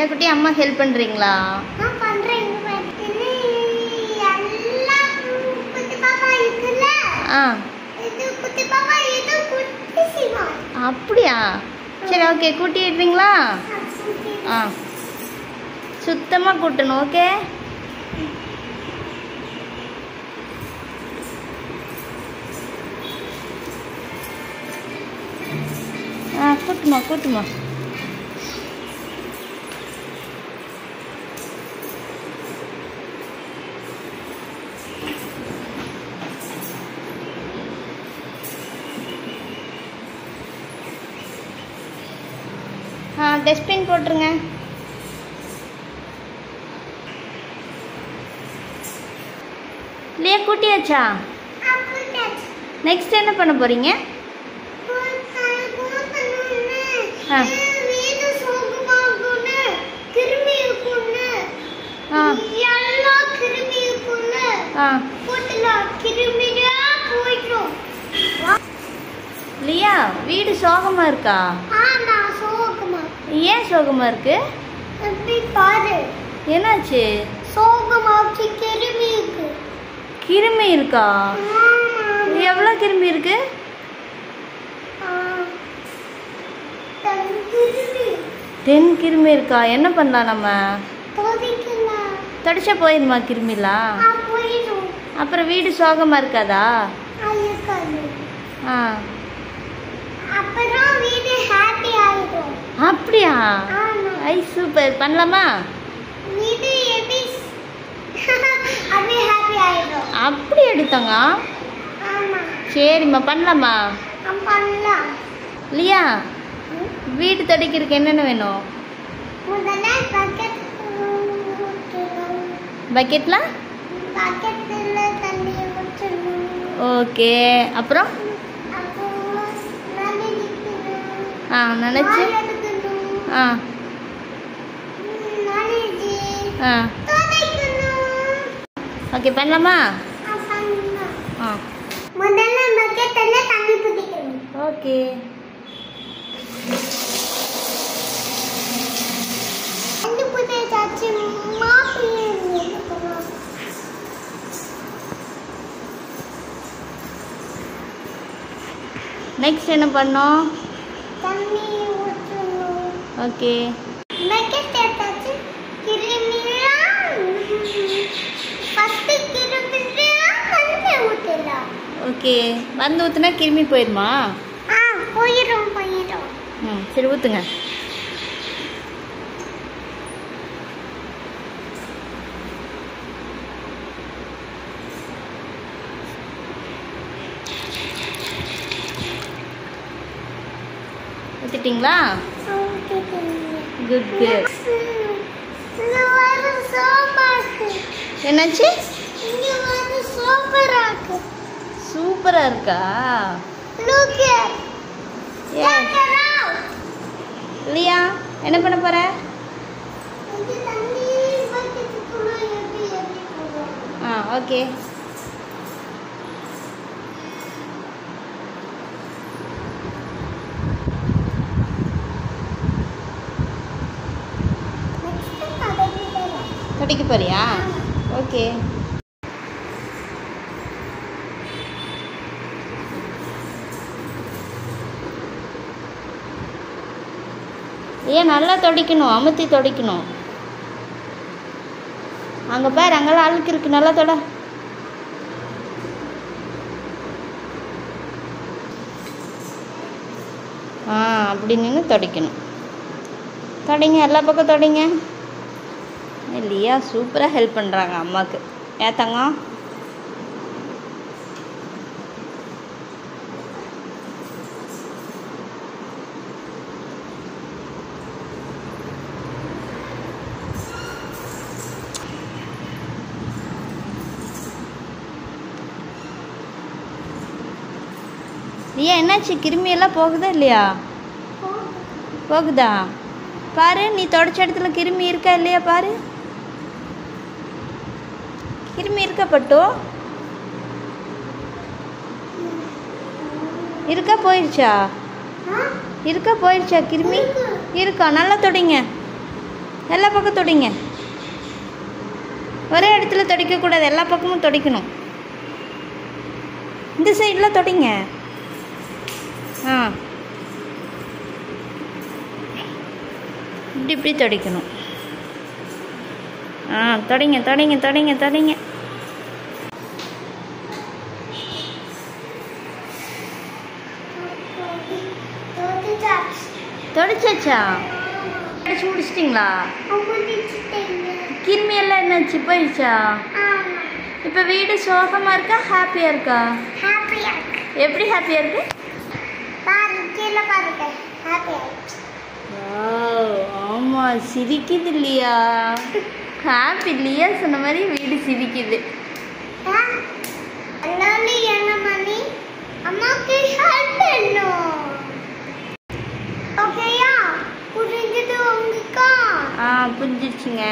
குட்டி அம்மா ஹெல்ப் பண்றீங்களா? அப்படியா? சரி, ஓகே, கூட்டிடுறீங்களா? சுத்தமா கூட்டணும். ஓகே, கூட்டுமா கூட்டுமா. டஸ்ட்பின் போட்டுருங்க. இல்லையா, கூட்டியாச்சா? நெக்ஸ்ட் என்ன பண்ண போறீங்க? லியா, வீடு சோகமா இருக்கா? ஏன் சோகமா இருக்கு? என்னாச்சு? கிருமி இருக்கா? எவ்வளோ கிருமி இருக்கு? 10 கிருமி இருக்கா? என்ன பண்ணலாம் நம்ம? தொடச்சா போயிருமா கிருமிலாம்? அப்புறம் வீடு சோகமா இருக்காதா? அப்படியா? ஐ சூப்பர், பண்ணலாமா? அப்படி எடுத்தாங்க. சரிம்மா, பண்ணலாமா? லியா, வீடு துடைக்கிறதுக்கு என்னென்ன வேணும்? பக்கெட்ல? ஓகே, அப்புறம் நினச்சி ஓகே, பண்ணலாமா? ஓகே, நெக்ஸ்ட் என்ன பண்ணோம்? ஓகே, ஓகே, வந்து ஊற்றுனா கிருமி போயிடுமா? சரி, ஊற்றுங்க. ஊற்றிட்டீங்களா? Good good. என்னாச்சு? சூப்பரா இருக்கா? லியா, என்ன பண்ண போற? ஓகே, துடைக்க போறியா? ஓகே, ஏன் நல்லா துடைக்கணும், அமுத்தி துடைக்கணும். அங்கே பாரு, அங்கெல்லாம் அழுக்கு இருக்கு, நல்லா தொட. அப்படி நின்று துடைக்கணும். தொடைங்க, எல்லா பக்கம் தொடைங்க. லியா சூப்பராக ஹெல்ப் பண்ணுறாங்க அம்மாவுக்கு. ஏன் தங்கம்? லியா என்னாச்சு? கிருமியெல்லாம் போகுதா இல்லையா? போகுதா? பாரு, நீ தொடச்ச இடத்துல கிருமி இருக்கா இல்லையா பாரு. கிருமி இருக்கா பட்டு? இருக்கா போயிடுச்சா? இருக்கா போயிடுச்சா கிருமி? இருக்கா? நல்லா தொடிங்க, எல்லா பக்கம் தொடிங்க. ஒரே இடத்துல தொடிக்கக்கூடாது, எல்லா பக்கமும் தொடிக்கணும். இந்த சைடில் தொடிங்க. ஆ, இப்படி இப்படி தொடிக்கணும். ஆ, தொடிங்க தொடிங்க தொடிங்க தொடிங்க. தொடிச்சாச்சா? அடிச்சு முடிச்சிட்டிங்களா? கிருமி எல்லாம் என்னாச்சு? போயிடுச்சா? இப்போ வீடு சோகமாக இருக்கா ஹாப்பியாக இருக்கா? எப்படி ஹாப்பியாக இருக்கு? ஆமாம், சிரிக்குது இல்லையா? ஹாப்பி இல்லையா? சொன்ன மாதிரி வீடு சிரிக்குது. புரிஞ்சிடுச்சுங்க.